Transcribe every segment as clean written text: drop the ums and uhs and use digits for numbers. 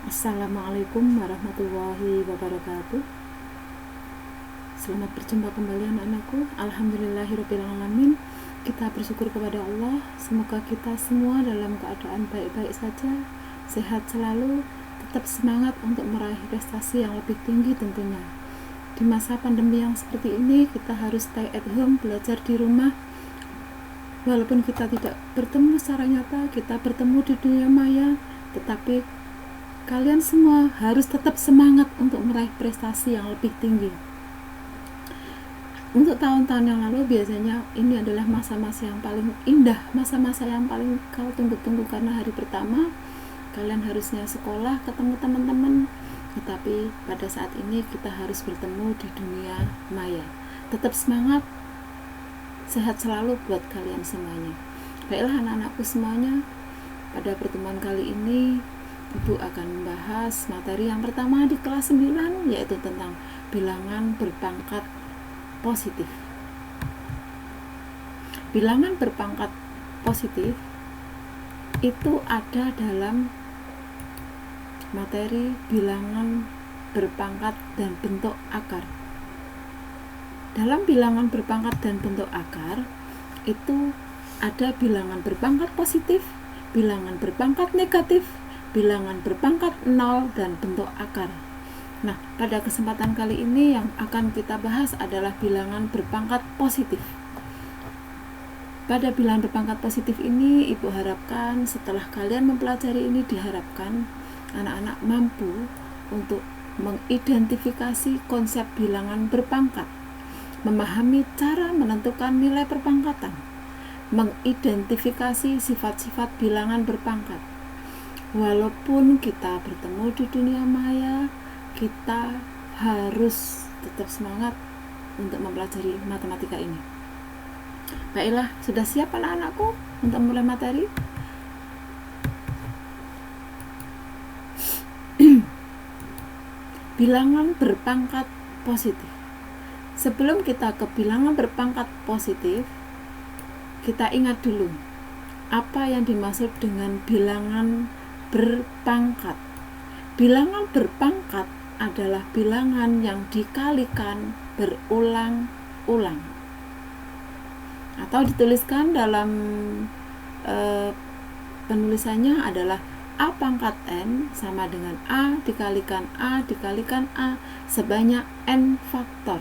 Assalamualaikum warahmatullahi wabarakatuh. Selamat berjumpa kembali anak-anakku. Alhamdulillahirrabbilalamin. Kita bersyukur kepada Allah. Semoga kita semua dalam keadaan baik-baik saja, sehat selalu, tetap semangat untuk meraih prestasi yang lebih tinggi tentunya. Di masa pandemi yang seperti ini, kita harus stay at home, belajar di rumah. Walaupun kita tidak bertemu secara nyata, kita bertemu di dunia maya, tetapi kalian semua harus tetap semangat untuk meraih prestasi yang lebih tinggi. Untuk tahun-tahun yang lalu biasanya ini adalah masa-masa yang paling indah, masa-masa yang paling kau tunggu-tunggu karena hari pertama kalian harusnya sekolah, ketemu teman-teman, tetapi pada saat ini kita harus bertemu di dunia maya. Tetap semangat, sehat selalu buat kalian semuanya. Baiklah anak-anakku semuanya, pada pertemuan kali ini Ibu akan membahas materi yang pertama di kelas 9, yaitu tentang bilangan berpangkat positif. Bilangan berpangkat positif itu ada dalam materi bilangan berpangkat dan bentuk akar. Dalam bilangan berpangkat dan bentuk akar itu ada bilangan berpangkat positif, bilangan berpangkat negatif, bilangan berpangkat 0, dan bentuk akar. Nah, pada kesempatan kali ini yang akan kita bahas adalah bilangan berpangkat positif. Pada bilangan berpangkat positif ini, Ibu harapkan setelah kalian mempelajari ini, diharapkan anak-anak mampu untuk mengidentifikasi konsep bilangan berpangkat, memahami cara menentukan nilai perpangkatan, mengidentifikasi sifat-sifat bilangan berpangkat. Walaupun kita bertemu di dunia maya, kita harus tetap semangat untuk mempelajari matematika ini. Baiklah, sudah siap anak-anakku untuk mulai materi? Bilangan berpangkat positif. Sebelum kita ke bilangan berpangkat positif, kita ingat dulu apa yang dimaksud dengan bilangan berpangkat. Bilangan berpangkat adalah bilangan yang dikalikan berulang-ulang, atau dituliskan dalam penulisannya adalah A pangkat N sama dengan A dikalikan A dikalikan A sebanyak N faktor.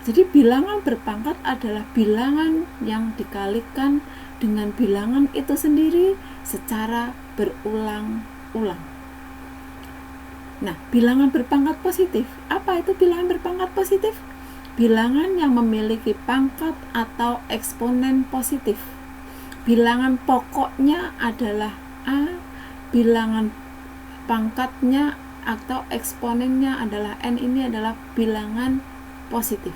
Jadi bilangan berpangkat adalah bilangan yang dikalikan dengan bilangan itu sendiri secara berulang-ulang. Nah, bilangan berpangkat positif, apa itu bilangan berpangkat positif? Bilangan yang memiliki pangkat atau eksponen positif. Bilangan pokoknya adalah A, bilangan pangkatnya atau eksponennya adalah N, ini adalah bilangan positif.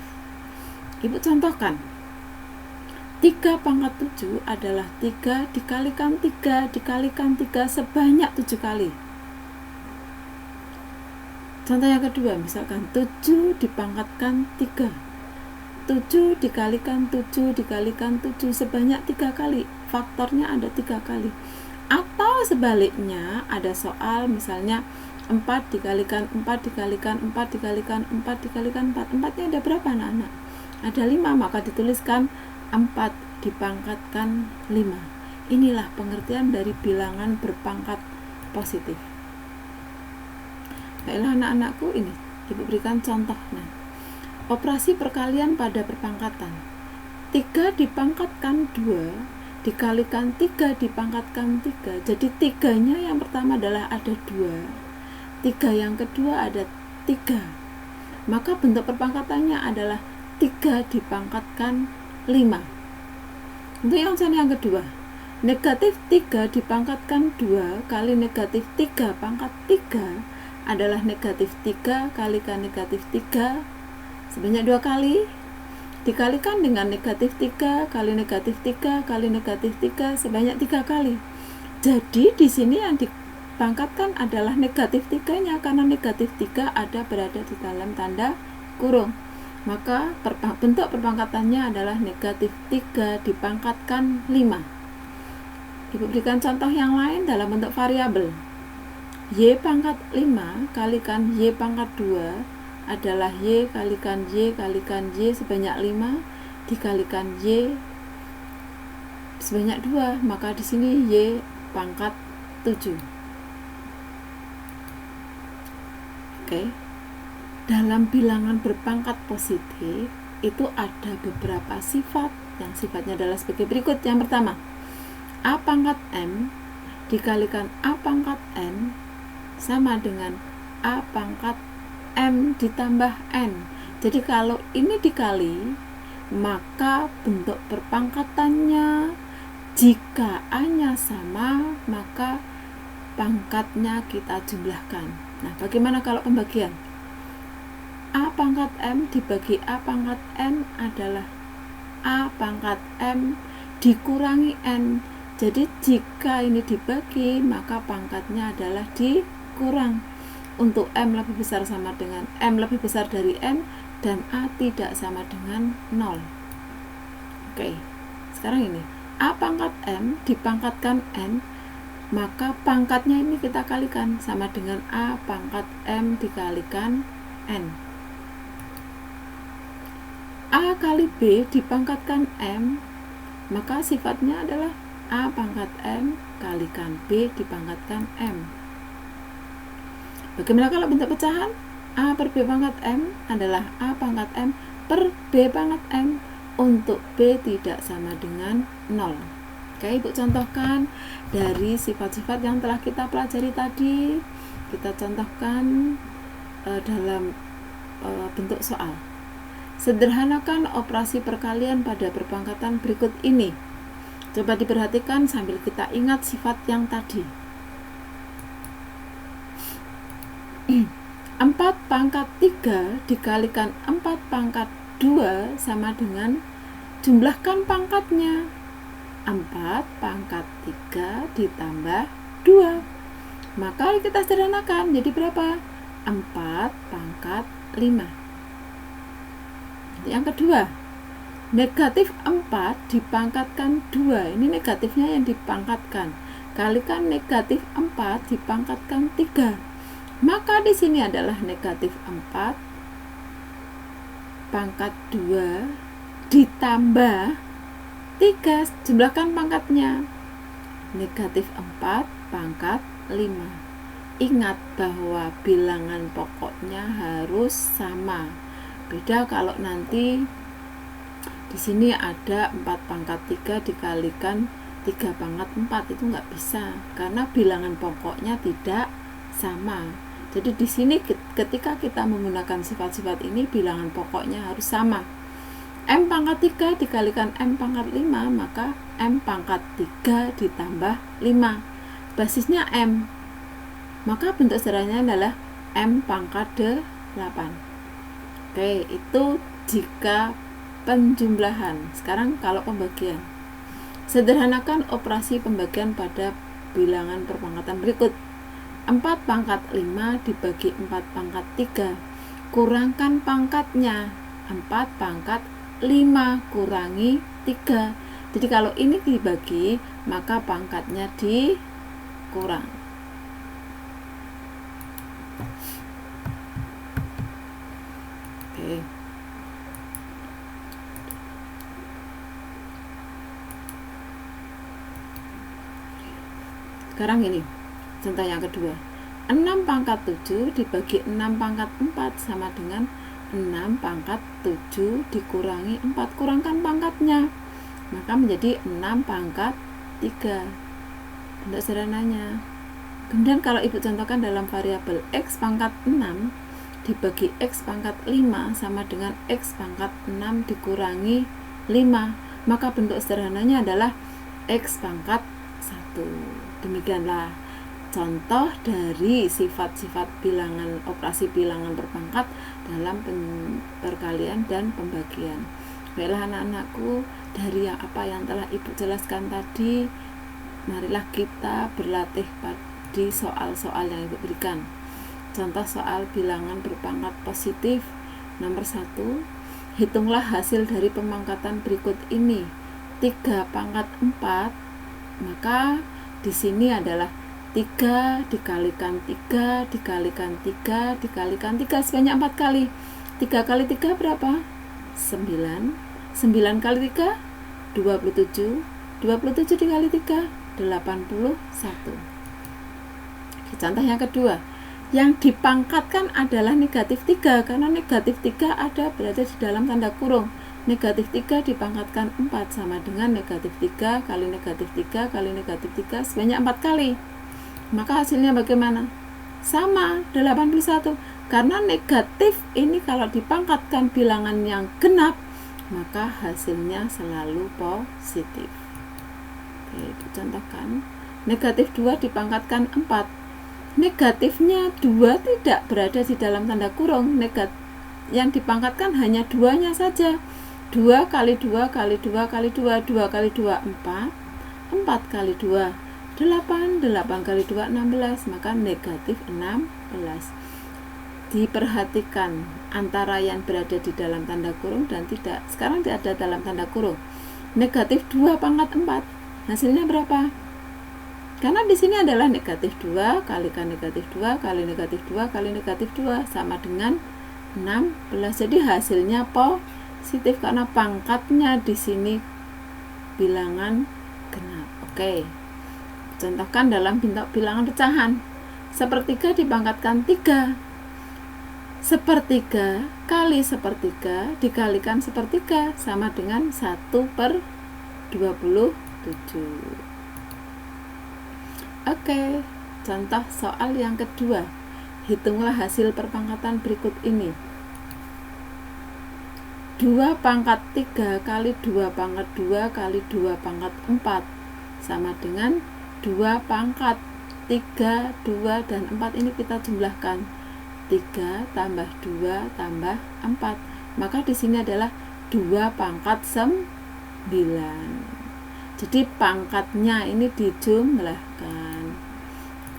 Ibu contohkan, 3 pangkat 7 adalah 3 dikalikan 3 dikalikan 3 sebanyak 7 kali. Contoh yang kedua, misalkan 7 dipangkatkan 3, 7 dikalikan 7 dikalikan 7 sebanyak 3 kali, faktornya ada 3 kali. Atau sebaliknya, ada soal misalnya 4 dikalikan 4 dikalikan 4 dikalikan 4 dikalikan 4, 4-nya ada berapa anak-anak? Ada 5, maka dituliskan 4 dipangkatkan 5. Inilah pengertian dari bilangan berpangkat positif. Baiklah anak-anakku, ini Ibu berikan contoh. Nah, operasi perkalian pada perpangkatan. 3 dipangkatkan 2 dikalikan 3 dipangkatkan 3. Jadi 3-nya yang pertama adalah ada 2, 3 yang kedua ada 3. Maka bentuk perpangkatannya adalah 3 dipangkatkan 5. Untuk yang contoh yang kedua, negatif 3 dipangkatkan 2 kali negatif 3 pangkat 3 adalah negatif 3 kalikan negatif 3 sebanyak 2 kali, dikalikan dengan negatif 3 kali negatif 3 kali negatif 3 sebanyak 3 kali. Jadi di sini yang dipangkatkan adalah negatif 3-nya, karena negatif 3 ada berada di dalam tanda kurung. Maka bentuk perpangkatannya adalah negatif 3 dipangkatkan 5. Ibu berikan contoh yang lain dalam bentuk variabel. Y pangkat 5 kalikan Y pangkat 2 adalah Y kalikan Y kalikan Y sebanyak 5 dikalikan Y sebanyak 2, maka di sini Y pangkat 7. Oke. Dalam bilangan berpangkat positif itu ada beberapa sifat yang sifatnya adalah sebagai berikut. Yang pertama, A pangkat M dikalikan A pangkat N sama dengan A pangkat M ditambah N. Jadi kalau ini dikali, maka bentuk perpangkatannya, jika A-nya sama, maka pangkatnya kita jumlahkan. Nah, bagaimana kalau pembagian? A pangkat M dibagi A pangkat N adalah A pangkat M dikurangi N. Jadi jika ini dibagi, maka pangkatnya adalah dikurang. Untuk M lebih besar sama dengan M lebih besar dari N, dan A tidak sama dengan 0. Oke, sekarang ini A pangkat M dipangkatkan N, maka pangkatnya ini kita kalikan sama dengan A pangkat M dikalikan N. A kali B dipangkatkan M, maka sifatnya adalah A pangkat M kalikan B dipangkatkan M. Bagaimana kalau bentuk pecahan? A per B pangkat M adalah A pangkat M per B pangkat M, untuk B tidak sama dengan 0. Oke, Ibu contohkan dari sifat-sifat yang telah kita pelajari tadi. Kita contohkan dalam bentuk soal. Sederhanakan operasi perkalian pada perpangkatan berikut ini. Coba diperhatikan sambil kita ingat sifat yang tadi. 4 pangkat 3 dikalikan 4 pangkat 2 sama dengan, jumlahkan pangkatnya, 4 pangkat 3 ditambah 2. Maka kita sederhanakan jadi berapa? 4 pangkat 5. Yang kedua, negatif 4 dipangkatkan 2. Ini negatifnya yang dipangkatkan. Kalikan negatif 4 dipangkatkan 3. Maka di sini adalah negatif 4 pangkat 2 ditambah 3. Jumlahkan pangkatnya. Negatif 4 pangkat 5. Ingat bahwa bilangan pokoknya harus sama. Beda kalau nanti di sini ada 4 pangkat 3 dikalikan 3 pangkat 4, itu nggak bisa karena bilangan pokoknya tidak sama. Jadi di sini ketika kita menggunakan sifat-sifat ini, bilangan pokoknya harus sama. M pangkat 3 dikalikan M pangkat 5, maka M pangkat 3 ditambah 5. Basisnya M. Maka bentuk sederhananya adalah M pangkat 8. Oke, itu jika penjumlahan. Sekarang kalau pembagian. Sederhanakan operasi pembagian pada bilangan perpangkatan berikut. 4 pangkat 5 dibagi 4 pangkat 3. Kurangkan pangkatnya. 4 pangkat 5 kurangi 3. Jadi kalau ini dibagi, maka pangkatnya dikurang. Oke. Sekarang ini contoh yang kedua. 6 pangkat 7 dibagi 6 pangkat 4 sama dengan 6 pangkat 7 dikurangi 4. Kurangkan pangkatnya, maka menjadi 6 pangkat 3. Bentuk sederhananya. Kemudian kalau Ibu contohkan dalam variabel X pangkat 6 dibagi X pangkat 5 sama dengan X pangkat 6 dikurangi 5, maka bentuk sederhananya adalah X pangkat 1. Demikianlah contoh dari sifat-sifat bilangan, operasi bilangan berpangkat dalam perkalian dan pembagian. Baiklah anak-anakku, dari apa yang telah Ibu jelaskan tadi, marilah kita berlatih di soal-soal yang Ibu berikan. Contoh soal bilangan berpangkat positif. Nomor 1, hitunglah hasil dari pemangkatan berikut ini. 3 pangkat 4, maka di sini adalah 3 dikalikan 3 dikalikan 3 dikalikan 3 sebanyak 4 kali. 3 kali 3 berapa? 9. 9 kali 3 27. 27 dikali 3 81. Contoh yang kedua, yang dipangkatkan adalah negatif 3, karena negatif 3 ada berada di dalam tanda kurung. Negatif 3 dipangkatkan 4 sama dengan negatif 3 kali negatif 3 kali negatif 3 sebanyak 4 kali. Maka hasilnya bagaimana? Sama, 81. Karena negatif ini kalau dipangkatkan bilangan yang genap, maka hasilnya selalu positif. Oke, dicontohkan. Negatif 2 dipangkatkan 4. Negatifnya 2 tidak berada di dalam tanda kurung. Yang dipangkatkan hanya 2-nya saja. 2 kali 2 kali 2 kali 2, 2 kali 2 4, 4 kali 2 8, 8 kali 2 16, maka negatif 16. Diperhatikan antara yang berada di dalam tanda kurung dan tidak. Sekarang tidak ada dalam tanda kurung. Negatif 2 pangkat 4, hasilnya berapa? Karena di sini adalah negatif 2 kalikan negatif 2 kali negatif 2 kali negatif 2 sama dengan 16. Jadi hasilnya positif karena pangkatnya di sini bilangan genap. Oke. Contohkan dalam bilangan pecahan. Sepertiga dipangkatkan 3. Sepertiga kali sepertiga dikalikan sepertiga sama dengan 1/27. Oke, contoh soal yang kedua. Hitunglah hasil perpangkatan berikut ini. 2 pangkat 3 kali 2 pangkat 2 kali 2 pangkat 4 sama dengan 2 pangkat 3, 2, dan 4 ini kita jumlahkan. 3 tambah 2 tambah 4. Maka di sini adalah 2 pangkat 9. Jadi pangkatnya ini dijumlahkan.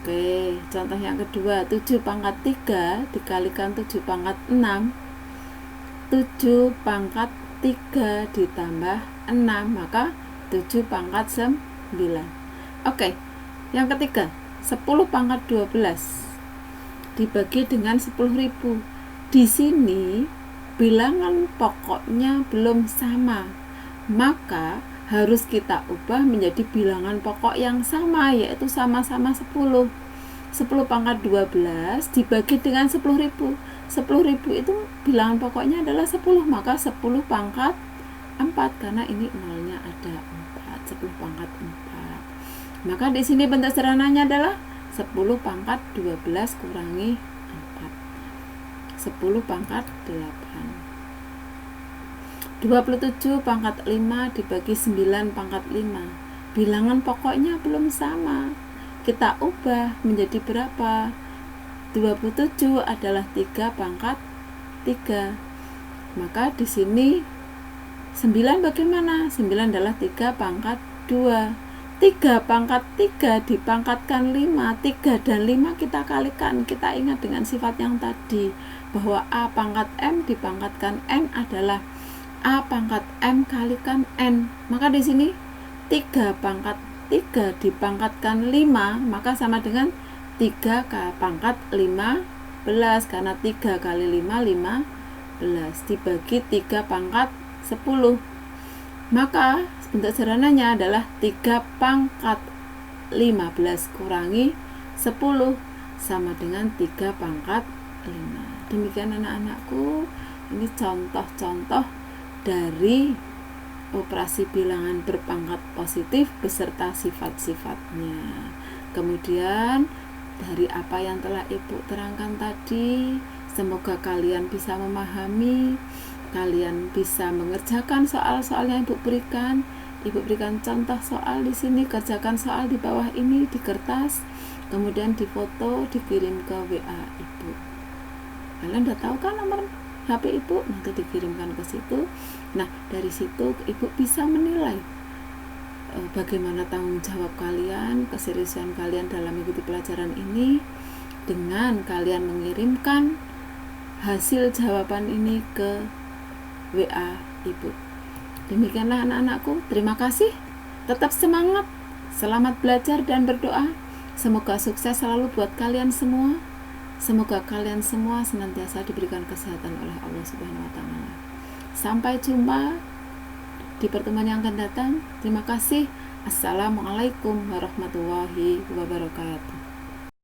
Oke, contoh yang kedua, 7 pangkat 3 dikalikan 7 pangkat 6. 7 pangkat 3 ditambah 6, maka 7 pangkat 9. Oke, yang ketiga, 10 pangkat 12 dibagi dengan 10.000. Di sini bilangan pokoknya belum sama, maka harus kita ubah menjadi bilangan pokok yang sama, yaitu sama-sama 10. 10 pangkat 12 dibagi dengan 10.000. 10.000 itu bilangan pokoknya adalah 10, maka 10 pangkat 4, karena ini nolnya ada 4. 10 pangkat 4. Maka di sini bentuk sederhananya adalah 10 pangkat 12 kurangi 4. 10 pangkat 8. 27 pangkat 5 dibagi 9 pangkat 5. Bilangan pokoknya belum sama. Kita ubah menjadi berapa? 27 adalah 3 pangkat 3. Maka di sini 9 bagaimana? 9 adalah 3 pangkat 2. 3 pangkat 3 dipangkatkan 5. 3 dan 5 kita kalikan. Kita ingat dengan sifat yang tadi, bahwa A pangkat M dipangkatkan N adalah A pangkat M kalikan N. Maka di sini 3 pangkat 3 dipangkatkan 5, maka sama dengan 3 pangkat 15, karena 3 kali 5 15 dibagi 3 pangkat 10. Maka bentuk sederhananya adalah 3 pangkat 15 kurangi 10 sama dengan 3 pangkat 5. Demikian anak-anakku, ini contoh-contoh dari operasi bilangan berpangkat positif beserta sifat-sifatnya. Kemudian dari apa yang telah Ibu terangkan tadi, semoga kalian bisa memahami, kalian bisa mengerjakan soal-soal yang Ibu berikan. Ibu berikan contoh soal di sini, kerjakan soal di bawah ini di kertas, kemudian difoto, dikirim ke WA Ibu. Kalian udah tahu kan nomor HP Ibu? Nanti dikirimkan ke situ. Nah, dari situ Ibu bisa menilai bagaimana tanggung jawab kalian, keseriusan kalian dalam mengikuti pelajaran ini dengan kalian mengirimkan hasil jawaban ini ke WA Ibu. Demikianlah anak-anakku, terima kasih. Tetap semangat, selamat belajar dan berdoa. Semoga sukses selalu buat kalian semua. Semoga kalian semua senantiasa diberikan kesehatan oleh Allah Subhanahu wa taala. Sampai jumpa di pertemuan yang akan datang. Terima kasih. Assalamualaikum warahmatullahi wabarakatuh.